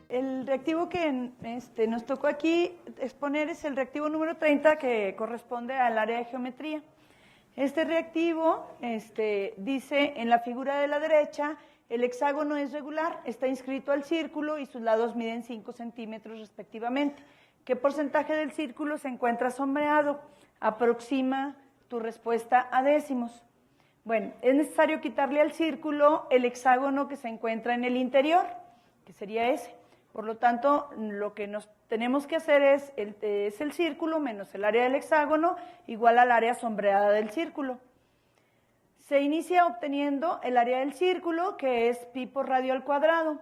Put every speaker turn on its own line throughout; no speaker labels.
El reactivo que nos tocó aquí exponer es el reactivo número 30, que corresponde al área de geometría. Este reactivo dice en la figura de la derecha, el hexágono es regular, está inscrito al círculo y sus lados miden 5 centímetros respectivamente. ¿Qué porcentaje del círculo se encuentra sombreado? Aproxima tu respuesta a décimos. Bueno, es necesario quitarle al círculo el hexágono que se encuentra en el interior, que sería ese. Por lo tanto, lo que nos tenemos que hacer es el círculo menos el área del hexágono igual al área sombreada del círculo. Se inicia obteniendo el área del círculo, que es pi por radio al cuadrado.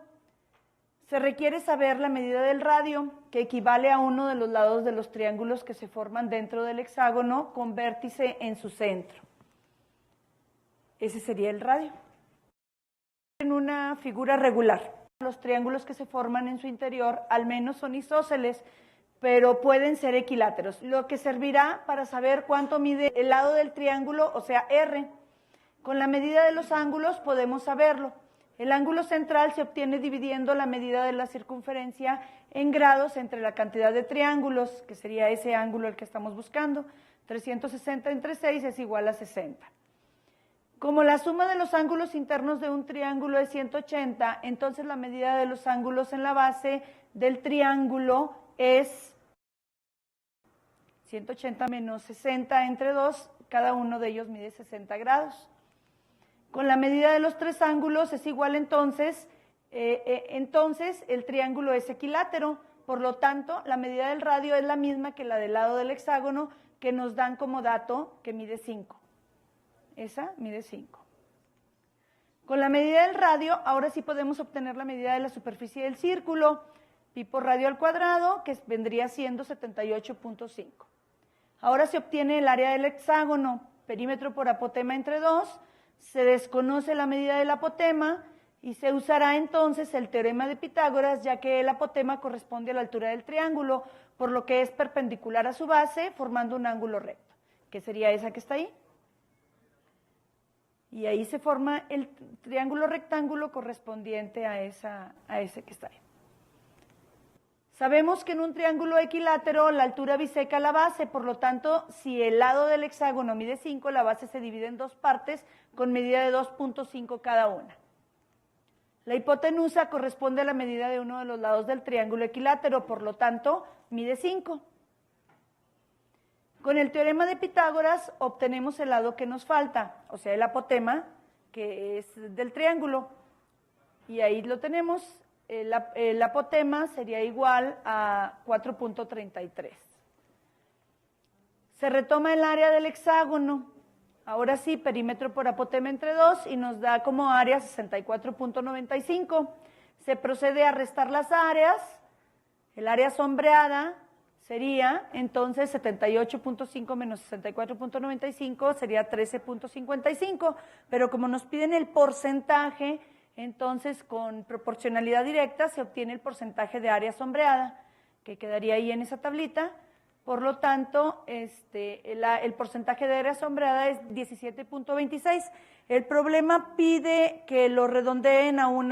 Se requiere saber la medida del radio, que equivale a uno de los lados de los triángulos que se forman dentro del hexágono con vértice en su centro. Ese sería el radio. En una figura regular. Los triángulos que se forman en su interior al menos son isósceles, pero pueden ser equiláteros, lo que servirá para saber cuánto mide el lado del triángulo, o sea, R. Con la medida de los ángulos podemos saberlo. El ángulo central se obtiene dividiendo la medida de la circunferencia en grados entre la cantidad de triángulos, que sería ese ángulo el que estamos buscando. 360 entre 6 es igual a 60. Como la suma de los ángulos internos de un triángulo es 180, entonces la medida de los ángulos en la base del triángulo es 180 menos 60 entre 2, cada uno de ellos mide 60 grados. Con la medida de los tres ángulos es igual entonces el triángulo es equilátero, por lo tanto la medida del radio es la misma que la del lado del hexágono, que nos dan como dato que mide 5. Esa mide 5. Con la medida del radio, ahora sí podemos obtener la medida de la superficie del círculo, pi por radio al cuadrado, que vendría siendo 78.5. Ahora se obtiene el área del hexágono, perímetro por apotema entre 2, se desconoce la medida del apotema y se usará entonces el teorema de Pitágoras, ya que el apotema corresponde a la altura del triángulo, por lo que es perpendicular a su base, formando un ángulo recto, que sería esa que está ahí. Y ahí se forma el triángulo rectángulo correspondiente a ese que está ahí. Sabemos que en un triángulo equilátero la altura biseca la base, por lo tanto, si el lado del hexágono mide 5, la base se divide en dos partes con medida de 2.5 cada una. La hipotenusa corresponde a la medida de uno de los lados del triángulo equilátero, por lo tanto, mide 5. Con el teorema de Pitágoras obtenemos el lado que nos falta, o sea, el apotema, que es del triángulo. Y ahí lo tenemos, el apotema sería igual a 4.33. Se retoma el área del hexágono, ahora sí, perímetro por apotema entre 2 y nos da como área 64.95. Se procede a restar las áreas, el área sombreada sería entonces 78.5 menos 64.95 sería 13.55, pero como nos piden el porcentaje, entonces con proporcionalidad directa se obtiene el porcentaje de área sombreada, que quedaría ahí en esa tablita. Por lo tanto, el porcentaje de área sombreada es 17.26. El problema pide que lo redondeen a un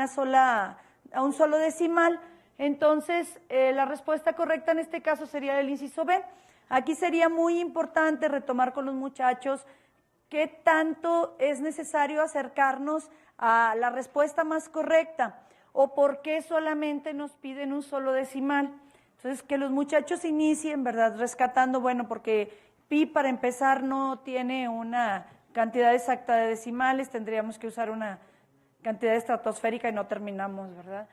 solo decimal. Entonces, la respuesta correcta en este caso sería el inciso B. Aquí sería muy importante retomar con los muchachos qué tanto es necesario acercarnos a la respuesta más correcta o por qué solamente nos piden un solo decimal. Entonces, que los muchachos inicien, ¿verdad?, rescatando, bueno, porque pi para empezar no tiene una cantidad exacta de decimales, tendríamos que usar una cantidad estratosférica y no terminamos, ¿verdad?